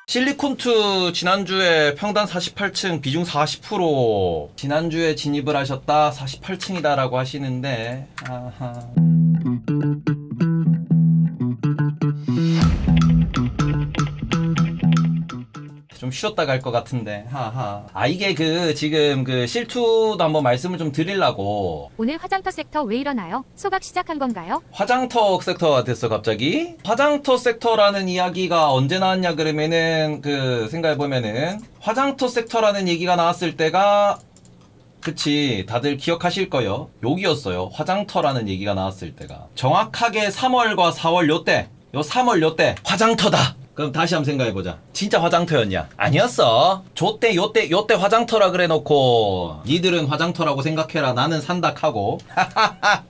실리콘2 지난주에 평단 48층 비중 40% 지난주에 진입을 하셨다 48층이다 라고 하시는데 아하. 좀 쉬었다 갈 것 같은데 하하. 이게 지금 실투도 한번 말씀을 좀 드리려고. 오늘 화장터 섹터 왜 이러나요? 소각 시작한 건가요? 화장터 섹터가 됐어 갑자기. 화장터 섹터라는 이야기가 언제 나왔냐 그러면은 생각해보면은 화장터 섹터라는 얘기가 나왔을 때가 그치 다들 기억하실 거요. 여기였어요. 화장터라는 얘기가 나왔을 때가 정확하게 3월과 4월 요때, 요 3월 요때 화장터다. 그럼 다시 한번 생각해보자. 진짜 화장터였냐? 아니었어. 요때 화장터라 그래 놓고 니들은 화장터라고 생각해라 나는 산닥하고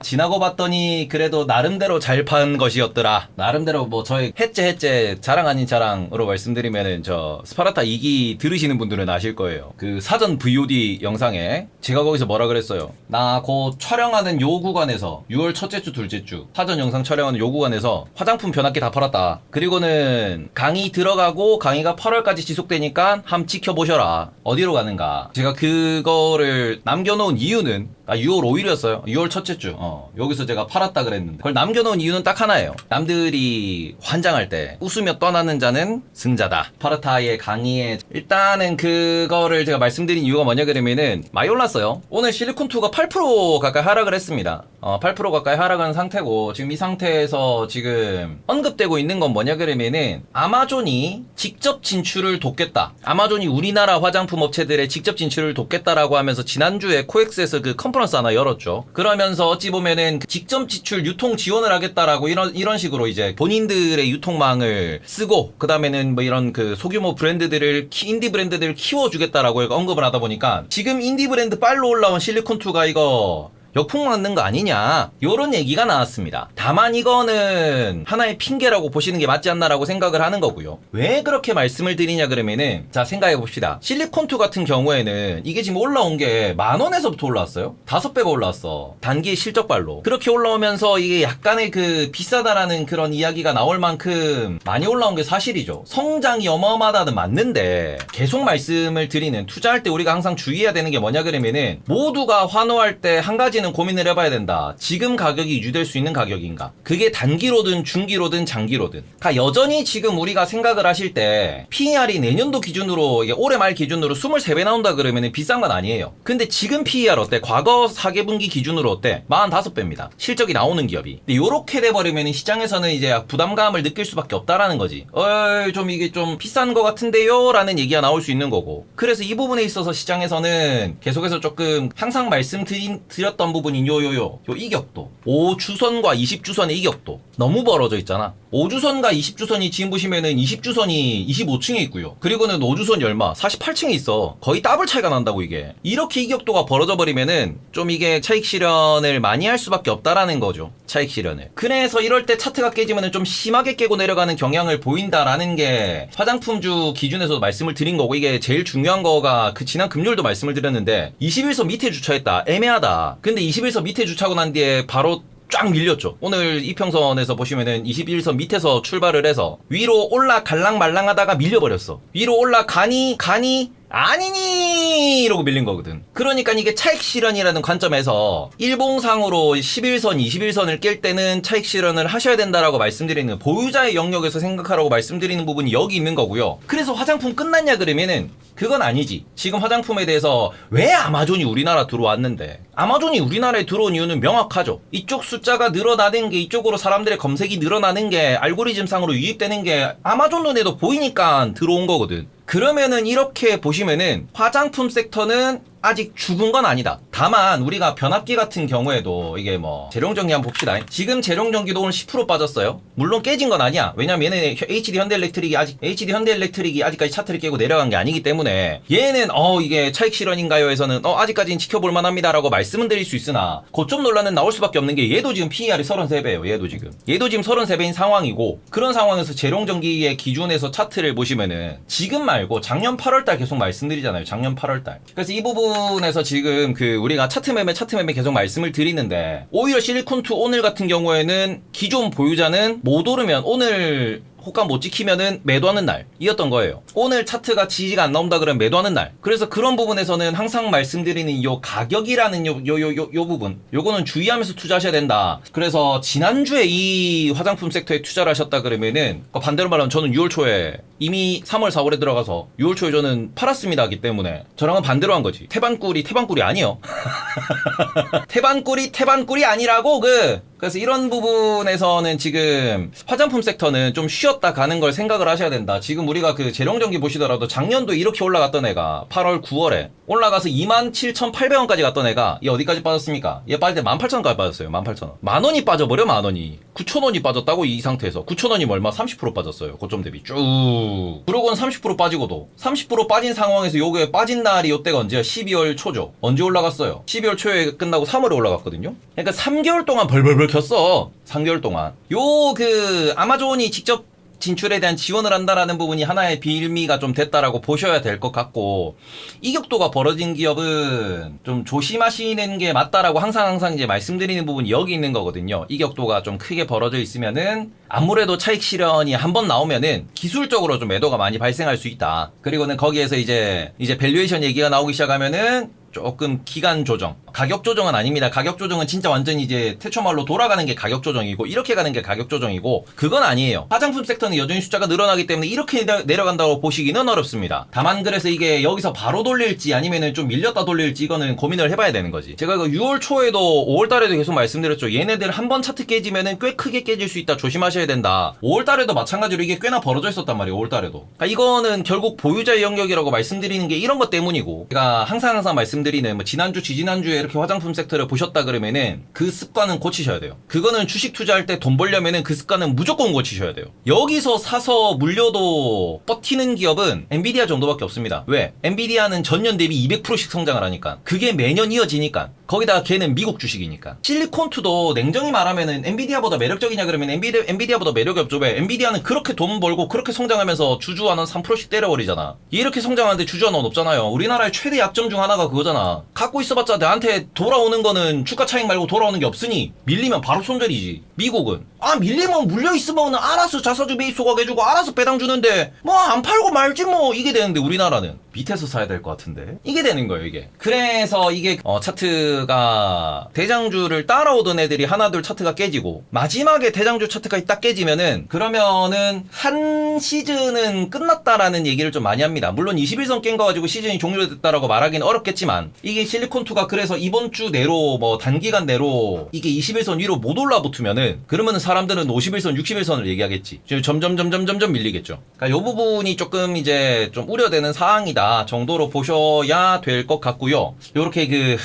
지나고 봤더니 그래도 나름대로 잘 판 것이었더라. 나름대로 뭐 저희 해째 자랑 아닌 자랑으로 말씀드리면은 저 스파르타 2기 들으시는 분들은 아실 거예요. 그 사전 VOD 영상에 제가 거기서 뭐라 그랬어요. 나 곧 촬영하는 요 구간에서 6월 첫째 주 둘째 주 사전 영상 촬영하는 요 구간에서 화장품 변압기 다 팔았다. 그리고는 강의 들어가고 강의가 8월까지 지속되니까 함 지켜보셔라. 어디로 가는가. 제가 그거를 남겨놓은 이유는 6월 5일이었어요. 6월 첫째 주. 여기서 제가 팔았다 그랬는데 그걸 남겨놓은 이유는 딱 하나예요. 남들이 환장할 때 웃으며 떠나는 자는 승자다. 스파르타의 강의에 일단은 그거를 제가 말씀드린 이유가 뭐냐 그러면은 많이 올랐어요. 오늘 실리콘2가 8% 가까이 하락을 했습니다. 8% 가까이 하락한 상태고 지금 이 상태에서 지금 언급되고 있는 건 뭐냐 그러면은 아마존이 직접 진출을 돕겠다. 아마존이 우리나라 화장품 업체들의 직접 진출을 돕겠다라고 하면서 지난주에 코엑스에서 그 컨퍼런스 하나 열었죠. 그러면서 어찌 보면은 직접 진출 유통 지원을 하겠다라고 이런 식으로 이제 본인들의 유통망을 쓰고 그 다음에는 뭐 이런 소규모 브랜드들을 인디 브랜드들을 키워주겠다라고 언급을 하다 보니까 지금 인디 브랜드 빨로 올라온 실리콘2가 이거 역풍 맞는 거 아니냐 요런 얘기가 나왔습니다. 다만 이거는 하나의 핑계라고 보시는 게 맞지 않나라고 생각을 하는 거고요. 왜 그렇게 말씀을 드리냐 그러면은 자 생각해 봅시다. 실리콘2 같은 경우에는 이게 지금 올라온 게 10,000원에서부터 올라왔어요. 5배가 올라왔어. 단기 실적발로. 그렇게 올라오면서 이게 약간의 비싸다라는 그런 이야기가 나올 만큼 많이 올라온 게 사실이죠. 성장이 어마어마하다는 맞는데 계속 말씀을 드리는 투자할 때 우리가 항상 주의해야 되는 게 뭐냐 그러면은 모두가 환호할 때 한 가지는 고민을 해봐야 된다. 지금 가격이 유지될 수 있는 가격인가? 그게 단기로든 중기로든 장기로든. 그러니까 여전히 지금 우리가 생각을 하실 때 PER이 내년도 기준으로 이게 올해 말 기준으로 23배 나온다 그러면 비싼 건 아니에요. 근데 지금 PER 어때? 과거 4개분기 기준으로 어때? 45배입니다. 실적이 나오는 기업이. 근데 요렇게 돼버리면 시장에서는 이제 부담감을 느낄 수밖에 없다라는 거지. 좀 이게 좀 비싼 것 같은데요? 라는 얘기가 나올 수 있는 거고. 그래서 이 부분에 있어서 시장에서는 계속해서 조금 항상 말씀드렸던 부분인 요 이격도 5주선과 20주선의 이격도 너무 벌어져 있잖아. 5주선과 20주선이 지금 보시면은 20주선이 25층에 있고요. 그리고는 5주선이 얼마? 48층에 있어. 거의 더블 차이가 난다고 이게. 이렇게 이격도가 벌어져 버리면은 좀 이게 차익 실현을 많이 할 수밖에 없다라는 거죠. 차익 실현을. 그래서 이럴 때 차트가 깨지면은 좀 심하게 깨고 내려가는 경향을 보인다라는 게 화장품주 기준에서도 말씀을 드린 거고 이게 제일 중요한 거가 지난 금요일도 말씀을 드렸는데 21선 밑에 주차했다. 애매하다. 근데 21선 밑에 주차하고 난 뒤에 바로 쫙 밀렸죠. 오늘 이평선에서 보시면은 21선 밑에서 출발을 해서 위로 올라갈랑 말랑 하다가 밀려버렸어. 위로 올라가니 아니니 이러고 밀린 거거든. 그러니까 이게 차익 실현이라는 관점에서 일봉상으로 11선, 21선을 깰 때는 차익 실현을 하셔야 된다라고 말씀드리는 보유자의 영역에서 생각하라고 말씀드리는 부분이 여기 있는 거고요. 그래서 화장품 끝났냐 그러면은 그건 아니지. 지금 화장품에 대해서 왜 아마존이 우리나라 들어왔는데 아마존이 우리나라에 들어온 이유는 명확하죠. 이쪽 숫자가 늘어나는 게 이쪽으로 사람들의 검색이 늘어나는 게 알고리즘상으로 유입되는 게 아마존 눈에도 보이니까 들어온 거거든. 그러면은 이렇게 보시면은 화장품 섹터는 아직 죽은 건 아니다. 다만 우리가 변압기 같은 경우에도 이게 뭐 재룡전기 한번 봅시다. 지금 재룡전기도 오늘 10% 빠졌어요. 물론 깨진 건 아니야. 왜냐면 얘는 HD 현대일렉트릭이 아직까지 차트를 깨고 내려간 게 아니기 때문에 얘는 이게 차익 실현인가요? 에서는 아직까지는 지켜볼 만합니다 라고 말씀은 드릴 수 있으나 고점 논란은 나올 수밖에 없는 게 얘도 지금 PER이 33배예요. 얘도 지금 33배인 상황이고 그런 상황에서 재룡전기의 기준에서 차트를 보시면은 지금 말고 작년 8월달 계속 말씀드리잖아요. 작년 8월달. 그래서 이 부분에서 지금 우리가 차트 매매 계속 말씀을 드리는데 오히려 실리콘2 오늘 같은 경우에는 기존 보유자는 못 오르면 오늘 호가 못 지키면은 매도하는 날이었던 거예요. 오늘 차트가 지지가 안 나온다 그러면 매도하는 날. 그래서 그런 부분에서는 항상 말씀드리는 요 가격이라는 요 부분, 요거는 주의하면서 투자하셔야 된다. 그래서 지난주에 이 화장품 섹터에 투자를 하셨다 그러면은 반대로 말하면 저는 6월 초에 이미 3월 4월에 들어가서 6월 초에 저는 팔았습니다 하기 때문에 저랑은 반대로 한 거지. 태반꿀이 아니에요. 태반꿀이 아니라고 그래서 이런 부분에서는 지금 화장품 섹터는 좀 쉬었다 가는 걸 생각을 하셔야 된다. 지금 우리가 그 재령전기 보시더라도 작년도 이렇게 올라갔던 애가 8월 9월에 올라가서 27,800원까지 갔던 애가 얘 어디까지 빠졌습니까? 얘 빠질 때 18,000원까지 빠졌어요. 18,000원. 만원이 빠져버려. 만원이 9,000원이 빠졌다고. 이 상태에서 9,000원이면 얼마? 30% 빠졌어요. 고점 대비 쭉. 그러고는 30% 빠지고도 30% 빠진 상황에서 요게 빠진 날이 요때가 언제야? 12월 초죠. 언제 올라갔어요? 12월 초에 끝나고 3월에 올라갔거든요. 그러니까 3개월 동안 벌벌벌 켰어. 3개월 동안. 아마존이 직접 진출에 대한 지원을 한다라는 부분이 하나의 빌미가 좀 됐다라고 보셔야 될 것 같고, 이격도가 벌어진 기업은 좀 조심하시는 게 맞다라고 항상 이제 말씀드리는 부분이 여기 있는 거거든요. 이격도가 좀 크게 벌어져 있으면은 아무래도 차익 실현이 한번 나오면은 기술적으로 좀 매도가 많이 발생할 수 있다. 그리고는 거기에서 이제 밸류에이션 얘기가 나오기 시작하면은 조금 기간 조정, 가격 조정은 아닙니다. 가격 조정은 진짜 완전히 이제 태초말로 돌아가는 게 가격 조정이고, 이렇게 가는 게 가격 조정이고, 그건 아니에요. 화장품 섹터는 여전히 숫자가 늘어나기 때문에 이렇게 내려간다고 보시기는 어렵습니다. 다만 그래서 이게 여기서 바로 돌릴지 아니면은 좀 밀렸다 돌릴지 이거는 고민을 해봐야 되는 거지. 제가 6월 초에도 5월 달에도 계속 말씀드렸죠. 얘네들 한번 차트 깨지면은 꽤 크게 깨질 수 있다. 조심하셔야 된다. 5월 달에도 마찬가지로 이게 꽤나 벌어져 있었단 말이에요. 5월 달에도. 그러니까 이거는 결국 보유자의 영역이라고 말씀드리는 게 이런 것 때문이고, 제가 항상 말씀드리는 뭐 지난주 지지난주에 이렇게 화장품 섹터를 보셨다 그러면은 그 습관은 고치셔야 돼요. 그거는 주식 투자할 때 돈 벌려면은 그 습관은 무조건 고치셔야 돼요. 여기서 사서 물려도 버티는 기업은 엔비디아 정도밖에 없습니다. 왜? 엔비디아는 전년 대비 200%씩 성장을 하니까. 그게 매년 이어지니까. 거기다가 걔는 미국 주식이니까. 실리콘투도 냉정히 말하면은 엔비디아보다 매력적이냐 그러면 엔비디아보다 매력이 없죠. 왜? 엔비디아는 그렇게 돈 벌고 그렇게 성장하면서 주주환원 3%씩 때려버리잖아. 이렇게 성장하는데 주주환원 없잖아요. 우리나라의 최대 약점 중 하나가 그거잖아. 갖고 있어봤자 나한테 돌아오는 거는 주가 차익 말고 돌아오는 게 없으니 밀리면 바로 손절이지. 미국은 밀리면 물려있으면 알아서 자사주 베이스 소각해주고 알아서 배당 주는데 뭐 안 팔고 말지 뭐 이게 되는데, 우리나라는 밑에서 사야 될 것 같은데 이게 되는 거예요. 이게 그래서 이게 차트가 대장주를 따라오던 애들이 하나둘 차트가 깨지고 마지막에 대장주 차트가 딱 깨지면은 그러면은 한 시즌은 끝났다라는 얘기를 좀 많이 합니다. 물론 21선 깬 거 가지고 시즌이 종료됐다라고 말하기는 어렵겠지만, 이게 실리콘투가 그래서 이번 주 내로 뭐 단기간 내로 이게 21선 위로 못 올라붙으면은 그러면은 사람들은 51선 61선을 얘기하겠지. 점점 밀리겠죠. 그러니까 이 부분이 조금 이제 좀 우려되는 사항이다 정도로 보셔야 될 것 같고요. 요렇게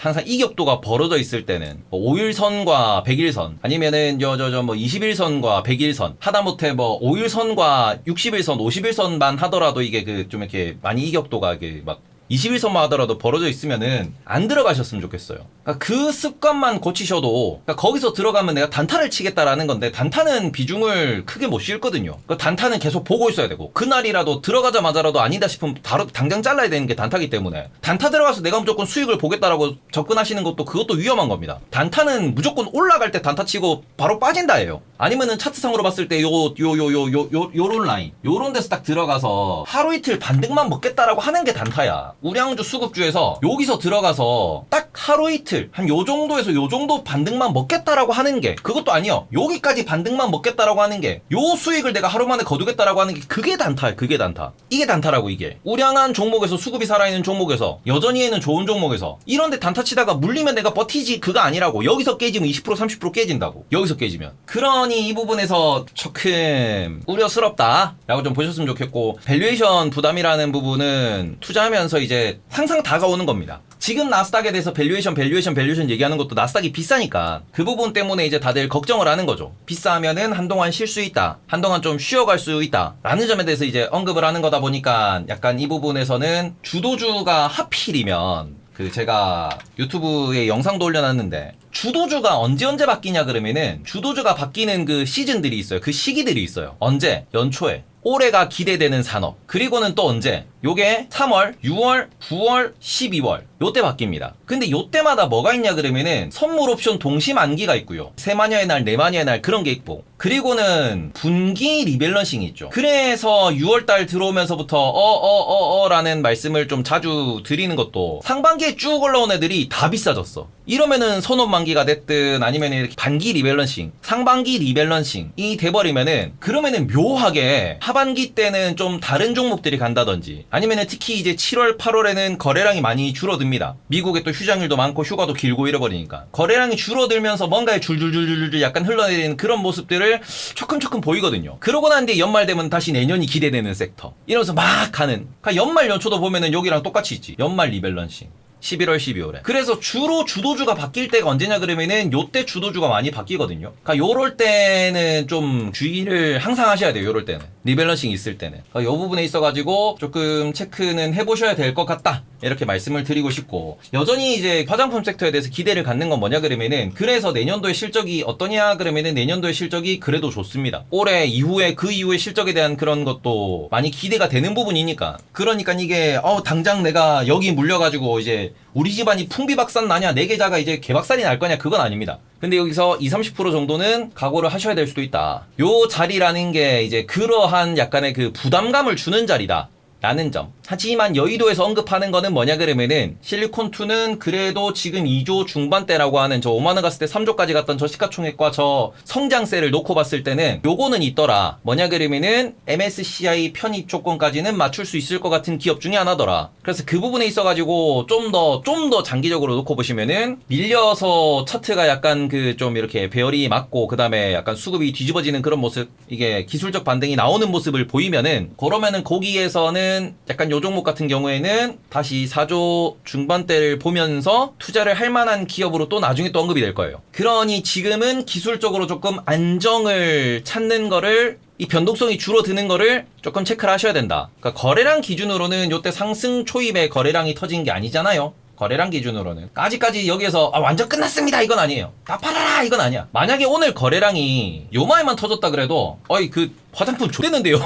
항상 이격도가 벌어져 있을 때는 뭐 5일선과 100일선 아니면은 뭐 21선과 100일선 하다못해 뭐 5일선과 60일선 50일선만 하더라도 이게 좀 이렇게 많이 이격도가 막 21선만 하더라도 벌어져 있으면은 안 들어가셨으면 좋겠어요. 그러니까 그 습관만 고치셔도, 그러니까 거기서 들어가면 내가 단타를 치겠다라는 건데, 단타는 비중을 크게 못 씌울거든요. 그러니까 단타는 계속 보고 있어야 되고, 그날이라도 들어가자마자라도 아니다 싶으면 당장 잘라야 되는 게 단타기 때문에, 단타 들어가서 내가 무조건 수익을 보겠다라고 접근하시는 그것도 위험한 겁니다. 단타는 무조건 올라갈 때 단타 치고 바로 빠진다예요. 아니면은 차트상으로 봤을 때 요런 라인, 요런 데서 딱 들어가서 하루 이틀 반등만 먹겠다라고 하는 게 단타야. 우량주 수급주에서 여기서 들어가서 딱 하루 이틀 한 요 정도에서 요 정도 반등만 먹겠다라고 하는 게, 그것도 아니요, 여기까지 반등만 먹겠다라고 하는 게, 요 수익을 내가 하루 만에 거두겠다라고 하는 게, 그게 단타야. 그게 단타. 이게 단타라고. 이게 우량한 종목에서, 수급이 살아있는 종목에서, 여전히에는 좋은 종목에서 이런데 단타 치다가 물리면 내가 버티지, 그거 아니라고. 여기서 깨지면 20% 30% 깨진다고. 여기서 깨지면. 그러니 이 부분에서 조금 우려스럽다 라고 좀 보셨으면 좋겠고, 밸류에이션 부담이라는 부분은 투자하면서 이제 항상 다가오는 겁니다. 지금 나스닥에 대해서 밸류에이션 얘기하는 것도 나스닥이 비싸니까 그 부분 때문에 이제 다들 걱정을 하는 거죠. 비싸면은 한동안 쉴 수 있다, 한동안 좀 쉬어갈 수 있다 라는 점에 대해서 이제 언급을 하는 거다 보니까, 약간 이 부분에서는 주도주가 하필이면 제가 유튜브에 영상도 올려놨는데, 주도주가 언제 바뀌냐 그러면은 주도주가 바뀌는 그 시즌들이 있어요. 그 시기들이 있어요. 언제? 연초에. 올해가 기대되는 산업. 그리고는 또 언제? 요게 3월, 6월, 9월, 12월 요때 바뀝니다. 근데 요때마다 뭐가 있냐 그러면은 선물 옵션 동시 만기가 있고요. 세마녀의 날, 네마녀의 날 그런 게 있고, 그리고는 분기 리밸런싱이 있죠. 그래서 6월달 들어오면서부터 라는 말씀을 좀 자주 드리는 것도, 상반기에 쭉 올라온 애들이 다 비싸졌어. 이러면은 선업 만기가 됐든 아니면 이렇게 반기 리밸런싱, 상반기 리밸런싱이 돼버리면은, 그러면은 묘하게 하반기 때는 좀 다른 종목들이 간다든지, 아니면은 특히 이제 7월, 8월에는 거래량이 많이 줄어듭니다. 미국에 또 휴장일도 많고 휴가도 길고 이래버리니까 거래량이 줄어들면서 뭔가에 줄줄줄줄줄 약간 흘러내리는 그런 모습들을 조금 보이거든요. 그러고 난 뒤에 연말 되면 다시 내년이 기대되는 섹터 이러면서 막 가는, 그러니까 연말 연초도 보면은 여기랑 똑같이 있지. 연말 리밸런싱 11월, 12월에. 그래서 주로 주도주가 바뀔 때가 언제냐 그러면은 요때 주도주가 많이 바뀌거든요. 그러니까 요럴 때는 좀 주의를 항상 하셔야 돼요. 요럴 때는 리밸런싱 있을 때는. 그러니까 요 부분에 있어가지고 조금 체크는 해보셔야 될 것 같다, 이렇게 말씀을 드리고 싶고, 여전히 이제 화장품 섹터에 대해서 기대를 갖는 건 뭐냐 그러면은, 그래서 내년도의 실적이 어떠냐 그러면은 내년도의 실적이 그래도 좋습니다. 올해 이후에 그 이후의 실적에 대한 그런 것도 많이 기대가 되는 부분이니까. 그러니까 이게 당장 내가 여기 물려가지고 이제 우리 집안이 풍비박산 나냐, 내 계좌가 이제 개박살이 날 거냐, 그건 아닙니다. 근데 여기서 20-30% 정도는 각오를 하셔야 될 수도 있다. 요 자리라는 게 이제 그러한 약간의 그 부담감을 주는 자리다 라는 점. 하지만 여의도에서 언급하는 거는 뭐냐 그러면은, 실리콘2는 그래도 지금 2조 중반대라고 하는, 저 5만원 갔을 때 3조까지 갔던 저 시가총액과 저 성장세를 놓고 봤을 때는 요거는 있더라. 뭐냐 그러면은 MSCI 편입 조건까지는 맞출 수 있을 것 같은 기업 중에 하나더라. 그래서 그 부분에 있어가지고 좀 더 장기적으로 놓고 보시면은, 밀려서 차트가 약간 그 좀 이렇게 배열이 맞고 그 다음에 약간 수급이 뒤집어지는 그런 모습, 이게 기술적 반등이 나오는 모습을 보이면은, 그러면은 거기에서는 약간 요 종목 같은 경우에는 다시 4조 중반대를 보면서 투자를 할 만한 기업으로 또 나중에 또 언급이 될 거예요. 그러니 지금은 기술적으로 조금 안정을 찾는 거를, 이 변동성이 줄어드는 거를 조금 체크를 하셔야 된다. 그러니까 거래량 기준으로는 요때 상승 초입에 거래량이 터진 게 아니잖아요. 거래량 기준으로는 아직까지 여기에서 완전 끝났습니다 이건 아니에요. 다 팔아라 이건 아니야. 만약에 오늘 거래량이 요마에만 터졌다 그래도 그 화장품 좋댔는데요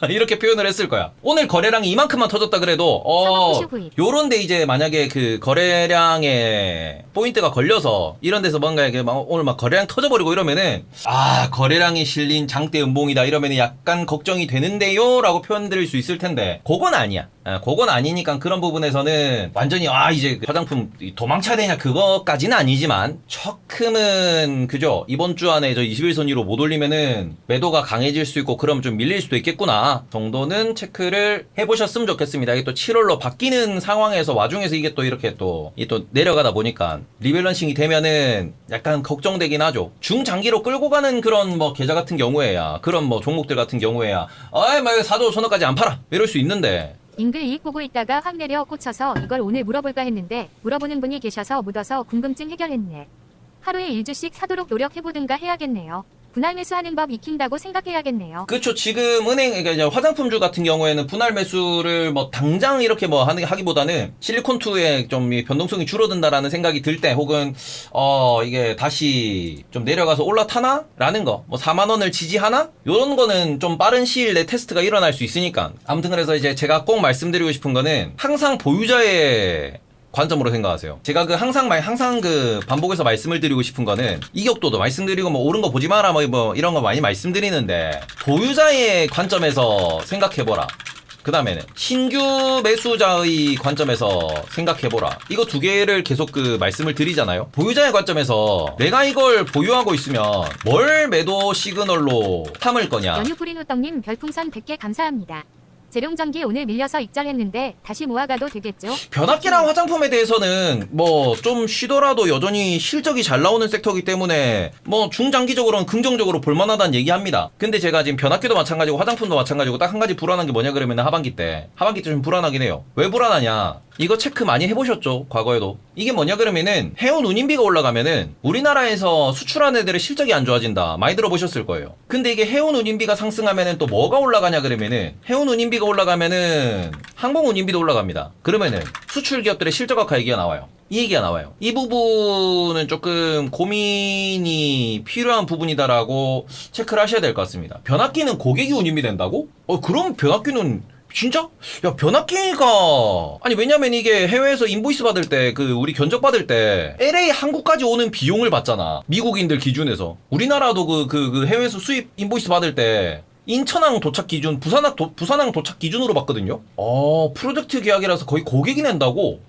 이렇게 표현을 했을 거야. 오늘 거래량이 이만큼만 터졌다 그래도 요런데 이제 만약에 그 거래량에 포인트가 걸려서 이런 데서 뭔가 이게 오늘 막 거래량 터져버리고 이러면은, 거래량이 실린 장대 음봉이다 이러면은 약간 걱정이 되는데요 라고 표현 드릴 수 있을 텐데, 그건 아니야. 그건 아니니까 그런 부분에서는 완전히 이제 화장품 도망쳐야 되냐 그거까지는 아니지만, 조금은 그죠, 이번 주 안에 저 21선 위로 못 올리면은 매도가 강해질 수 있고 그럼 좀 밀릴 수도 있겠구나 정도는 체크를 해보셨으면 좋겠습니다. 이게 또 7월로 바뀌는 상황에서 와중에서 이게 또 이렇게 또 내려가다 보니까 리밸런싱이 되면은 약간 걱정되긴 하죠. 중장기로 끌고 가는 그런 뭐 계좌 같은 경우에야, 그런 뭐 종목들 같은 경우에야 4조 천원까지 안 팔아 이럴 수 있는데, 잉글 이익 보고 있다가 확 내려 꽂혀서 이걸 오늘 물어볼까 했는데 물어보는 분이 계셔서 묻어서 궁금증 해결했네. 하루에 1주씩 사도록 노력해보든가 해야겠네요. 분할 매수하는 법 익힌다고 생각해야겠네요. 그렇죠. 지금 그러니까 이제 화장품주 같은 경우에는 분할 매수를 뭐 당장 이렇게 뭐 하기보다는 실리콘2의 좀 변동성이 줄어든다라는 생각이 들 때, 혹은 이게 다시 좀 내려가서 올라타나? 라는 거, 뭐 4만원을 지지하나? 요런 거는 좀 빠른 시일 내 테스트가 일어날 수 있으니까. 아무튼 그래서 이제 제가 꼭 말씀드리고 싶은 거는, 항상 보유자의 관점으로 생각하세요. 제가 항상 반복해서 말씀을 드리고 싶은 거는, 이격도도 말씀드리고 뭐 옳은 거 보지 마라 뭐 이런 거 많이 말씀드리는데, 보유자의 관점에서 생각해보라. 그 다음에는 신규 매수자의 관점에서 생각해보라. 이거 두 개를 계속 말씀을 드리잖아요. 보유자의 관점에서 내가 이걸 보유하고 있으면 뭘 매도 시그널로 삼을 거냐. 연유프리노떡님 별풍선 100개 감사합니다. 재룡전기 오늘 밀려서 익절했는데 다시 모아가도 되겠죠? 변압기랑 화장품에 대해서는 뭐 좀 쉬더라도 여전히 실적이 잘 나오는 섹터이기 때문에 뭐 중장기적으로는 긍정적으로 볼만하다는 얘기합니다. 근데 제가 지금 변압기도 마찬가지고 화장품도 마찬가지고 딱 한 가지 불안한 게 뭐냐 그러면 하반기 때 좀 불안하긴 해요. 왜 불안하냐, 이거 체크 많이 해보셨죠 과거에도. 이게 뭐냐 그러면은, 해운 운임비가 올라가면은 우리나라에서 수출하는 애들의 실적이 안 좋아진다 많이 들어보셨을 거예요. 근데 이게 해운 운임비가 상승하면은 또 뭐가 올라가냐 그러면은, 해운 운임비가 올라가면은 항공 운임비도 올라갑니다. 그러면은 수출 기업들의 실적 악화 얘기가 나와요. 이 얘기가 나와요. 이 부분은 조금 고민이 필요한 부분이다라고 체크를 하셔야 될 것 같습니다. 변압기는 고객이 운임이 된다고? 그럼 변압기는 진짜? 야, 변압기가 아니 왜냐면 이게 해외에서 인보이스 받을 때 그 우리 견적 받을 때 LA 한국까지 오는 비용을 받잖아. 미국인들 기준에서. 우리나라도 그 해외에서 수입 인보이스 받을 때 인천항 도착 기준, 부산항 도착 기준으로 받거든요. 프로젝트 계약이라서 거의 고객이 낸다고?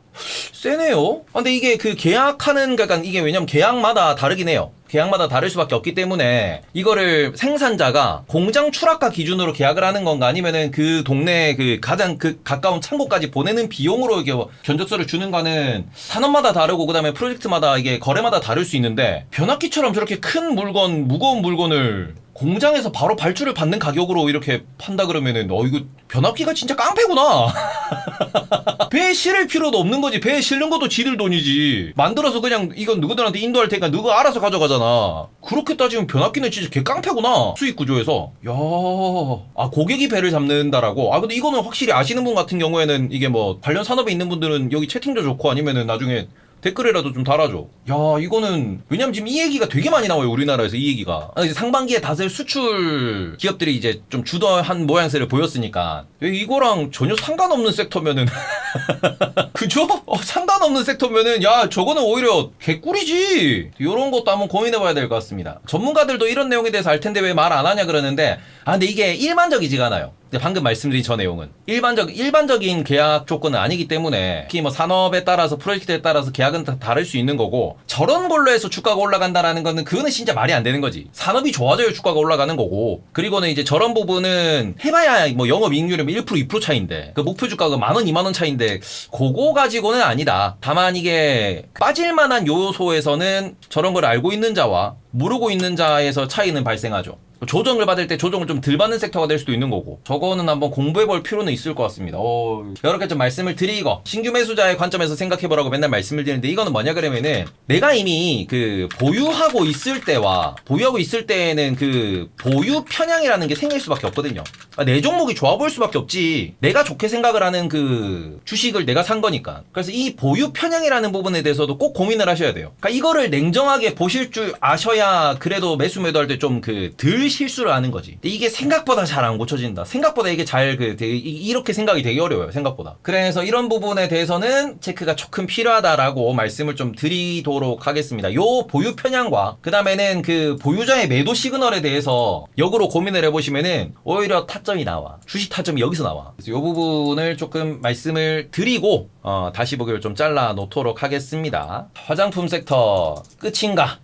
세네요. 근데 이게 그 계약하는, 그러니까 이게 왜냐면 계약마다 다르긴 해요. 계약마다 다를 수밖에 없기 때문에 이거를 생산자가 공장 출하가 기준으로 계약을 하는 건가 아니면은 그 동네 그 가장 그 가까운 창고까지 보내는 비용으로 이게 견적서를 주는가는 산업마다 다르고 그다음에 프로젝트마다 이게 거래마다 다를 수 있는데 변압기처럼 저렇게 큰 물건, 무거운 물건을 공장에서 바로 발주를 받는 가격으로 이렇게 판다 그러면은 이거 변압기가 진짜 깡패구나. 배에 실을 필요도 없는 거지. 배에 실는 것도 지들 돈이지. 만들어서 그냥 이건 누구들한테 인도할 테니까 누구 알아서 가져가잖아. 그렇게 따지면 변압기는 진짜 개 깡패구나. 수익 구조에서. 야, 고객이 배를 잡는다라고. 근데 이거는 확실히 아시는 분 같은 경우에는 이게 뭐 관련 산업에 있는 분들은 여기 채팅도 좋고 아니면은 나중에 댓글이라도 좀 달아줘. 야, 이거는 왜냐면 지금 이 얘기가 되게 많이 나와요. 우리나라에서 이 얘기가. 이제 상반기에 다들 수출 기업들이 이제 좀 주도한 모양새를 보였으니까 이거랑 전혀 상관없는 섹터면은 그죠? 상관없는 섹터면은 야, 저거는 오히려 개꿀이지. 이런 것도 한번 고민해봐야 될 것 같습니다. 전문가들도 이런 내용에 대해서 알 텐데 왜 말 안 하냐 그러는데 근데 이게 일반적이지가 않아요. 방금 말씀드린 저 내용은 일반적인 계약 조건은 아니기 때문에 특히 뭐 산업에 따라서 프로젝트에 따라서 계약은 다 다를 수 있는 거고 저런 걸로 해서 주가가 올라간다라는 거는 그거는 진짜 말이 안 되는 거지. 산업이 좋아져야 주가가 올라가는 거고 그리고는 이제 저런 부분은 해봐야 뭐 영업이익률이 1% 2% 차이인데 그 목표 주가가 10,000원 20,000원 차이인데 그거 가지고는 아니다. 다만 이게 빠질만한 요소에서는 저런 걸 알고 있는 자와 모르고 있는 자에서 차이는 발생하죠. 조정을 받을 때 조정을 좀 덜 받는 섹터가 될 수도 있는 거고 저거는 한번 공부해볼 필요는 있을 것 같습니다. 여러 개 좀 말씀을 드리고 신규 매수자의 관점에서 생각해보라고 맨날 말씀을 드리는데 이거는 뭐냐 그러면은 내가 이미 그 보유하고 있을 때에는 그 보유 편향이라는 게 생길 수밖에 없거든요. 내 종목이 좋아 보일 수밖에 없지. 내가 좋게 생각을 하는 그 주식을 내가 산 거니까. 그래서 이 보유 편향이라는 부분에 대해서도 꼭 고민을 하셔야 돼요. 그러니까 이거를 냉정하게 보실 줄 아셔야 그래도 매수매도할 때 좀 그 덜 실수를 하는 거지. 근데 이게 생각보다 잘 안 고쳐진다. 생각보다 이게 이렇게 생각이 되게 어려워요. 생각보다. 그래서 이런 부분에 대해서는 체크가 조금 필요하다라고 말씀을 좀 드리도록 하겠습니다. 요 보유 편향과 그 다음에는 그 보유자의 매도 시그널에 대해서 역으로 고민을 해보시면은 오히려 타점이 나와. 주식 타점이 여기서 나와. 그래서 요 부분을 조금 말씀을 드리고 다시 보기를 좀 잘라 놓도록 하겠습니다. 화장품 섹터 끝인가?